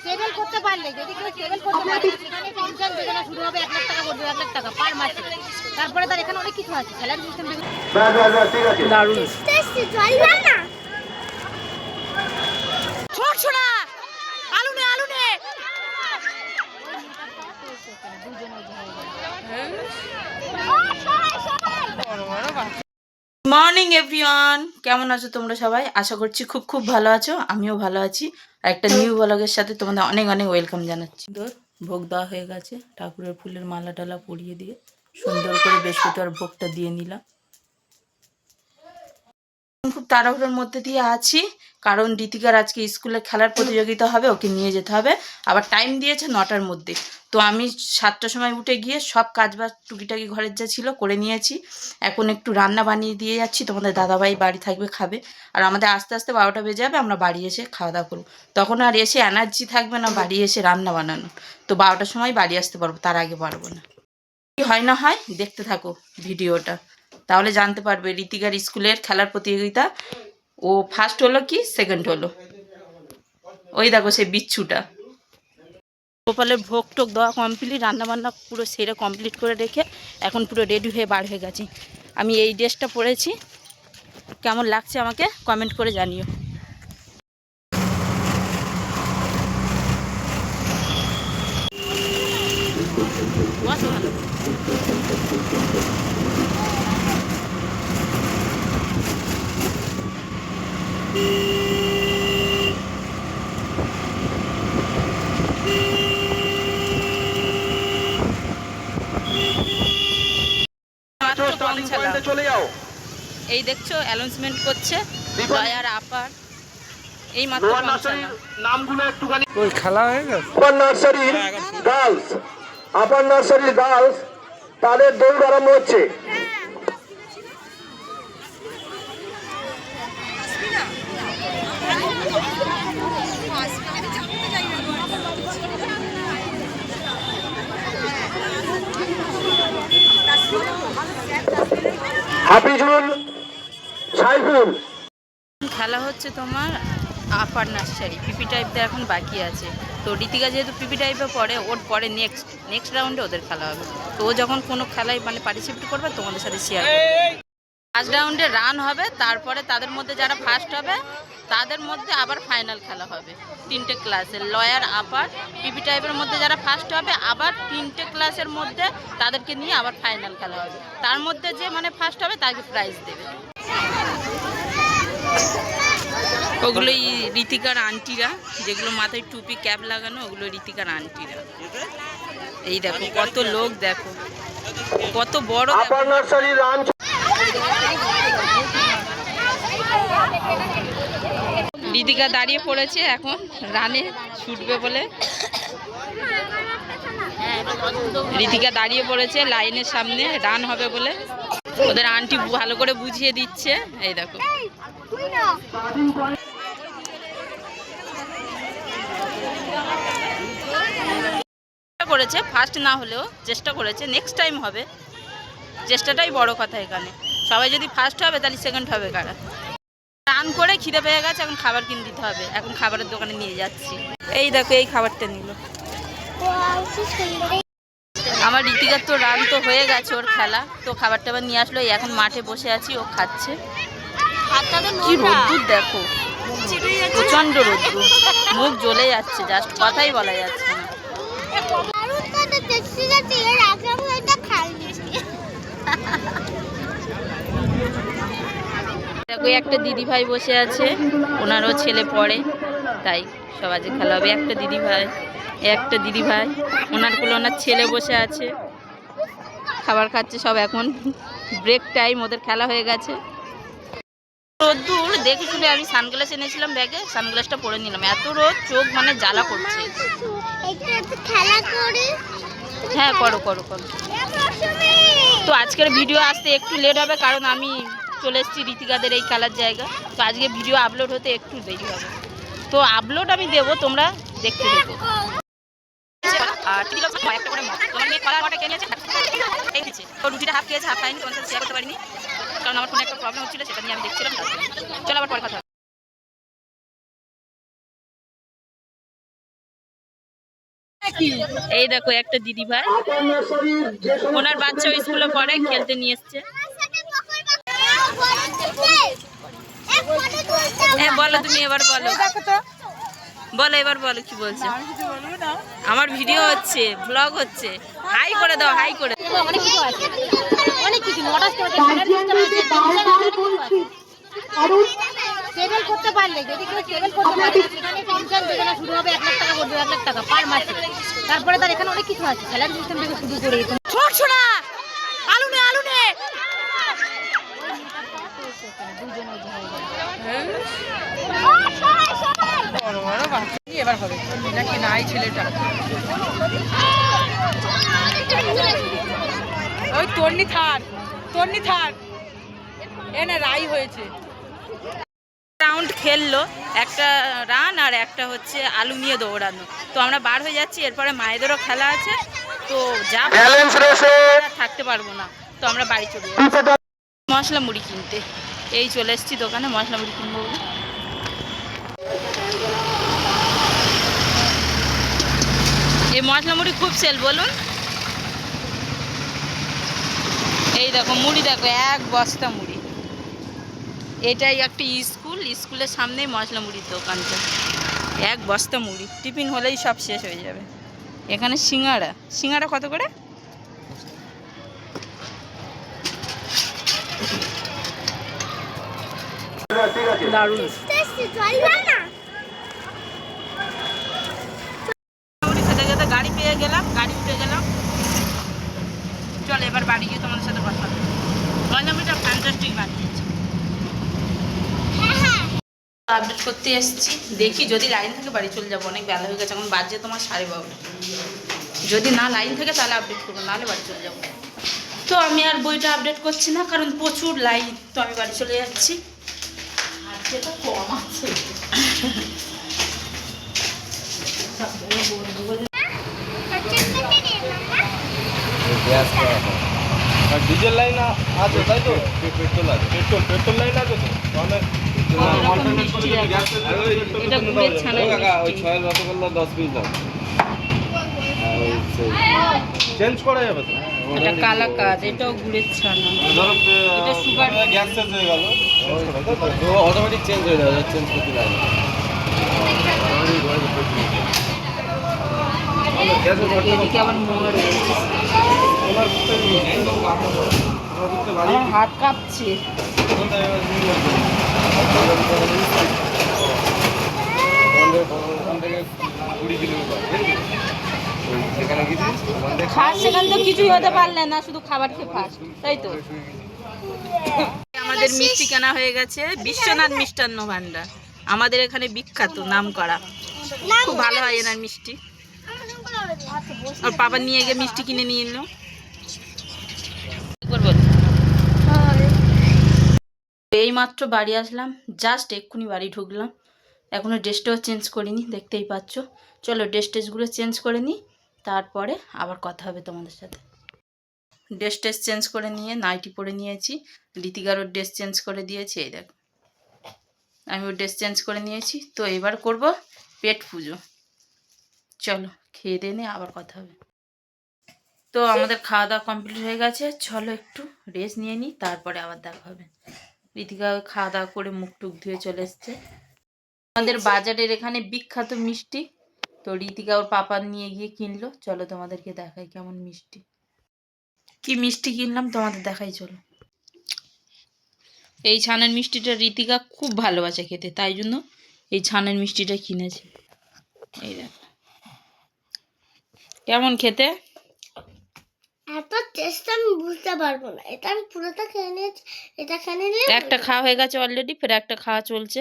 Several করতে পারলে যদি কেউ সেভেল করতে পারে সেখানে পেনশন যোজনা শুরু হবে 1 লাখ টাকা করে 2 লাখ টাকা পার মাসে। তারপরে তার এখানে অনেক কিছু আছে স্যালারি সিস্টেম ঠিক আছে দারুণ না ছোট ছোড়া আলু নে মর্নিং এভরিওয়ান, কেমন আছো তোমরা সবাই? আশা করছি খুব খুব ভালো আছো, আমিও ভালো আছি। আর একটা নিউ ব্লগের সাথে তোমাদের অনেক অনেক ওয়েলকাম জানাচ্ছি। তোর ভোগ দেওয়া হয়ে গেছে, ঠাকুরের ফুলের মালা টালা পরিয়ে দিয়ে সুন্দর করে বৃহস্পতিবার ভোগটা দিয়ে নিলাম। খুব তাড়াহুড়োর মধ্যে দিয়ে আছি, কারণ ঋতিকার আজকে স্কুলে খেলার প্রতিযোগিতা হবে, ওকে নিয়ে যেতে হবে। আবার টাইম দিয়েছে 9টার মধ্যে। তো আমি 7টার সময় উঠে গিয়ে সব কাজ বাজ টুকিটাকি ঘরের যা ছিল করে নিয়েছি। এখন একটু রান্না বানিয়ে দিয়ে যাচ্ছি, তোমাদের দাদাভাই বাড়ি থাকবে খাবে। আর আমাদের আস্তে আস্তে 12টা বেজে যাবে, আমরা বাড়ি এসে খাওয়া দাওয়া করবো। তখন আর এসে এনার্জি থাকবে না বাড়ি এসে রান্না বানানো। তো 12টার সময় বাড়ি আসতে পারবো, তার আগে পারবো না। কি হয় না হয় দেখতে থাকো ভিডিওটা, তাহলে জানতে পারবে ঋতিকার স্কুলের খেলার প্রতিযোগিতা ও ফার্স্ট হলো কি সেকেন্ড হলো। ওই দেখো সেই বিচ্ছুটা। গোপালের ভোগ টোক দেওয়া কমপ্লিট, রান্নাবান্না পুরো সেরে কমপ্লিট করে রেখে এখন পুরো রেডি হয়ে বার হয়ে গেছি। আমি এই ড্রেসটা পরেছি, কেমন লাগছে আমাকে কমেন্ট করে জানিও। বসো ভালো। এই দেখছো অ্যানাউন্সমেন্ট করছে লয়ার আপার, এই মাত্র নামগুলো একটুখানি ওই খেলা হয়ে গেছে। আপার নার্সারির গার্লস, আপার নার্সারির গার্লস তাদের দৌড় আরম্ভ হচ্ছে। হাফিজুল, সাইফুল। খেলা হচ্ছে তোমার আপার নার্সারি, পিপি টাইপটা এখন বাকি আছে। তো ঋতিকা যেহেতু পিপি টাইপে পড়ে, ওর পরে নেক্সট রাউন্ডে ওদের খেলা হবে। তো ও যখন কোনো খেলায় মানে পার্টিসিপেট করবে তোমাদের সাথে শেয়ার করবে। ফার্স্ট রাউন্ডে রান হবে, তারপরে তাদের মধ্যে যারা ফার্স্ট হবে তাদের মধ্যে আবার ফাইনাল খেলা হবে। 3টে ক্লাসের লয়ার আপার পিপি টাইপের মধ্যে যারা ফার্স্ট হবে আবার 3টে ক্লাসের মধ্যে তাদেরকে নিয়ে আবার ফাইনাল খেলা হবে। তার মধ্যে যে মানে ফার্স্ট হবে তাকে প্রাইজ দেবে। ওগুলোই ঋতিকার আন্টিরা, যেগুলো মাথায় টুপি ক্যাপ লাগানো, ওগুলো ঋতিকার আন্টিরা। এই দেখো কত লোক, দেখো কত বড়। ঋতিকা দাঁড়িয়ে পড়েছে এখন রানে ছুটবে বলে। ঋতিকা দাঁড়িয়ে পড়েছে লাইনের সামনে রান হবে বলে, ওদের আন্টি ভালো করে বুঝিয়ে দিচ্ছে। এই দেখো করেছে, ফার্স্ট না হলেও চেষ্টা করেছে, নেক্সট টাইম হবে। চেষ্টাটাই বড় কথা এখানে। সবাই যদি ফার্স্ট হবে তাহলে সেকেন্ড হবে কারা। রান করে খিদে পেয়ে গেছে, এখন খাবার কিনে দিতে হবে। এখন খাবারের দোকানে নিয়ে যাচ্ছি। এই দেখো এই খাবারটা নিল আমার ঋতিকার। তো রান তো হয়ে গেছে ওর খেলা, তো খাবারটা আবার নিয়ে আসলো। এখন মাঠে বসে আছি, ও খাচ্ছে। কি রোদ্দুর দেখো, প্রচন্ড রোদ্দুর, মুখ জ্বলে যাচ্ছে, জাস্ট কথাই বলা যাচ্ছে না। দেখো একটা দিদি ভাই বসে আছে, ওনারও ছেলে পড়ে, তাই সবাই যে খেলা হবে। একটা দিদি ভাই ওনার কোলে ওনার ছেলে বসে আছে, খাবার খাচ্ছে সব। এখন ব্রেক টাইম, ওদের খেলা হয়ে গেছে। রোদ্দুর দেখে শুনে আমি সানগ্লাস এনেছিলাম ব্যাগে, সানগ্লাসটা পরে নিলাম। এত রোদ, চোখ মানে জ্বালা করছে। হ্যাঁ করো করো করো। তো আজকের ভিডিও আসতে একটু লেট হবে, কারণ আমি চলে এসেছি ঋতিকাদের এই খেলার জায়গা। তো আজকে ভিডিও আপলোড হতে একটু দেরি হবে, তো আপলোড আমি দেবো, তোমরা দেখতে দেখো। আর একটা করে তোমার মেয়ে কলার মটা কিনেছে, তো রুটিটা হাফ খেয়েছে, হাফ খাইনি, তোমার সাথে শেয়ার করতে পারিনি, কারণ আমার ফোনে একটা প্রবলেম হচ্ছিল, সেটা নিয়ে আমি দেখছিলাম। চলো আবার পরে কথা। এই দেখো একটা দিদি ভাই, আপার নার্সারির যে সমস্ত ওনার বাচ্চা student স্কুলে আছে, পড়ে, খেলতে নিয়ে এসছে। হ্যাঁ বলো, তুমি এবার বলো, বলো এবার বলো কি বলছে। আমার ভিডিও হচ্ছে, ব্লগ হচ্ছে, হাই করে দাও, হাই করে। অনেক কিছু আছে, অনেক কিছু নটা সেভেল করতে পারলে, যদি কেউ সেভেল করতে পারে সেখানে পেনশন যোজনা শুরু হবে, 1 লাখ টাকা করবে, 1 লাখ টাকা পার মাসে। তারপরে তার এখানে অনেক কিছু আছে, স্যালারি সিস্টেম থেকে শুরু করে ছোট ছোড়া আলু নে, আলু নে। এবার হবে নাকি নাই ছেলেটা, ওই তন্নি থার এনে রাই হয়েছে। রাউন্ড খেললো, একটা রান আর একটা হচ্ছে আলু নিয়ে দৌড়ানো। তো আমরা বার হয়ে যাচ্ছি, এরপরে মায়েদেরও খেলা আছে, তো যা থাকতে পারবো না, তো আমরা বাড়ি চলে যাচ্ছি মশলা মুড়ি কিনতে। এই চলে এসেছি দোকানে মশলা মুড়ি কিনবো বলে। এই মশলা মুড়ি খুব সেল, বলুন। এই দেখো মুড়ি, দেখো 1 বস্তা মুড়ি। এটাই একটা স্কুলের সামনেই মশলা মুড়ির দোকানটা। 1 বস্তা মুড়ি, টিফিন হলেই সব শেষ হয়ে যাবে। এখানে সিঙ্গাড়া কত করে? দারুণ। মুড়ি খেতে খেতে গাড়ি পেয়ে গেলাম, গাড়ি উঠে গেলাম। চলো এবার বাড়ি গিয়ে তোমাদের সাথে কথা হবে। মশলা মুড়িটা ফ্যান্টাস্টিক বানিয়েছে। আপডেট করতে এসেছি, দেখি যদি লাইন থাকে বাড়ি চলে যাবো, অনেক বেলা হয়ে গেছে, এখন বাজে তোমার 12:30। যদি না লাইন থাকে তাহলে আপডেট করবো, নাহলে বাড়ি চলে যাবো। তো আমি আর বইটা আপডেট করছি না, কারণ প্রচুর লাইন, তো আমি বাড়ি চলে যাচ্ছি। আর যেটা কম আছে ডিজেল লাইন আছে তাই তো, পেট্রোল আছে, পেট্রোল লাইন আছে তো, তাহলে এটা গুড়ের ছানা ওই 6 রসগোল্লা 10 পিস দাও, চেঞ্জ করা যাবে তো। এটা কালা কাজ, এটাও গুড়ের ছানা, ধরো এটা সুগার। গ্যাস শেষ হয়ে গেল, অটোমেটিক চেঞ্জ হয়ে যাবে, চেঞ্জ করতে লাগে। এদিকে আবার মোড় রয়েছে, আমার হাত কাঁপছে। খাস সেখান তো কিছুই হতে পারলে না, শুধু খাবার খেয়ে খাস, তাই তো। আমাদের মিষ্টি কেনা হয়ে গেছে, বিশ্বনাথ মিষ্টান্ন ভান্ডার, আমাদের এখানে বিখ্যাত, নাম করা, খুব ভালো হয় এনার মিষ্টি। আর বাবা নিয়ে গিয়ে মিষ্টি কিনে নিয়ে এলো। এই মাত্র বাড়ি আসলাম, জাস্ট এক্ষুনি বাড়ি ঢুকলাম, এখনো ড্রেসটাও চেঞ্জ করিনি, দেখতেই পাচ্ছ। চলো ড্রেসগুলো চেঞ্জ করে নিই, তারপরে আবার কথা হবে তোমাদের সাথে। ড্রেস চেঞ্জ করে নিয়ে নাইটি পরে নিয়েছি, রীতিকারও ড্রেস চেঞ্জ করে দিয়েছি। এই দেখো আমি ওর ড্রেস চেঞ্জ করে নিয়েছি। তো এবার করব পেট পুজো, চলো খেয়ে দিয়ে নিয়ে আবার কথা হবে। তো আমাদের খাওয়া দাওয়া কমপ্লিট হয়ে গেছে, চলো একটু রেস্ট নিয়ে নিই, তারপরে আবার দেখা হবে। রীতিকা খাওয়া দাওয়া করে মুখ টুক ধুয়ে চলে এসছে। আমাদের বাজারের এখানে বিখ্যাত মিষ্টি, তো রীতিকা ওর পাপা নিয়ে গিয়ে কিনলো, চলো তোমাদেরকে দেখাই কেমন মিষ্টি, কি মিষ্টি কিনলাম তোমাদের দেখাই। চলো, এই ছানার মিষ্টিটা রীতিকা খুব ভালোবাসে খেতে, তাই জন্য এই ছানার মিষ্টিটা কিনেছে। এই দেখো কেমন খেতে, এত টেস্ট আমি বুঝতে পারবো না, এটা আমি পুরোটা খেয়ে নিয়েছি, এটা খেয়ে নিলে একটা খাওয়া হয়ে গেছে অলরেডি, ফের একটা খাওয়া চলছে,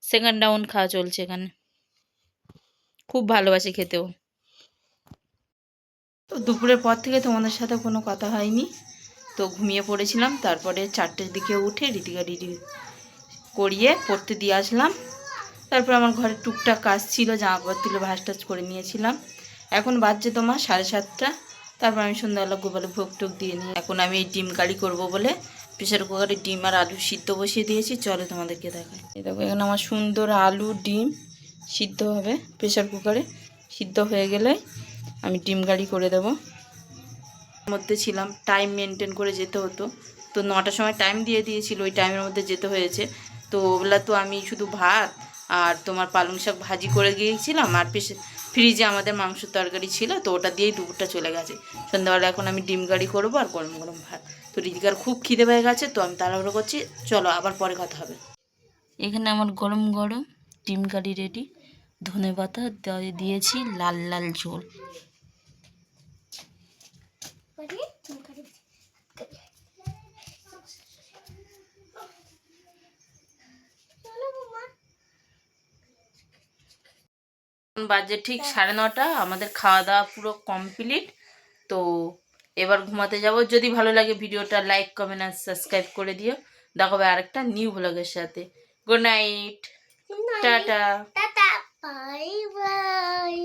সেকেন্ড রাউন্ড খাওয়া চলছে এখানে। খুব ভালোবাসে খেতেও। তো দুপুরের পর থেকে তোমাদের সাথে কোনো কথা হয়নি, তো ঘুমিয়ে পড়েছিলাম। তারপরে 4টের দিকে উঠে রীতিকা রেডি করিয়ে পড়তে দিয়ে আসলাম। তারপর আমার ঘরে টুকটাক কাজ ছিল, জামা কাপড় তুলে ভাঁজ টাজ করে নিয়েছিলাম। এখন বাজছে তোমার 7:30। তারপর আমি সন্ধ্যাবেলা গোপালে ভোগ টোক দিয়ে নিই। এখন আমি এই ডিম কারি করবো বলে প্রেশার কুকারে ডিম আর আলু সিদ্ধ বসিয়ে দিয়েছি, চলো তোমাদেরকে দেখাই। এই দেখো এখানে আমার সুন্দর আলু ডিম সিদ্ধ হবে প্রেশার কুকারে, সিদ্ধ হয়ে গেলে আমি ডিম গাড়ি করে দেবো। মধ্যে ছিলাম, টাইম মেনটেন করে যেতে হতো, তো 9টার সময় টাইম দিয়ে দিয়েছিল, ওই টাইমের মধ্যে যেতে হয়েছে। তো ওগুলা তো আমি শুধু ভাত আর তোমার পালং শাক ভাজি করে গিয়েছিলাম, আর ফ্রিজে আমাদের মাংসের তরকারি ছিল, তো ওটা দিয়েই দুপুরটা চলে গেছে। সন্ধ্যাবেলা এখন আমি ডিম গাড়ি করবো আর গরম গরম ভাত। তো রিদিকার খুব খিদে পেয়ে গেছে, তো আমি তাড়াহুড়ো করছি। চলো আবার পরে কথা হবে। এখানে আমার গরম গরম ডিম কারি রেডি, ধনেপাতা দিয়েছি, লাল লাল ঝোল। বাজে ঠিক 9:30, আমাদের খাওয়া দাওয়া পুরো কমপ্লিট। তো এবার ঘুমাতে যাব। যদি ভালো লাগে ভিডিওটা লাইক কমেন্ট আর সাবস্ক্রাইব করে দিও। দেখাবে আরেকটা নিউ ব্লগের সাথে। Good night, tata. Tata, bye bye.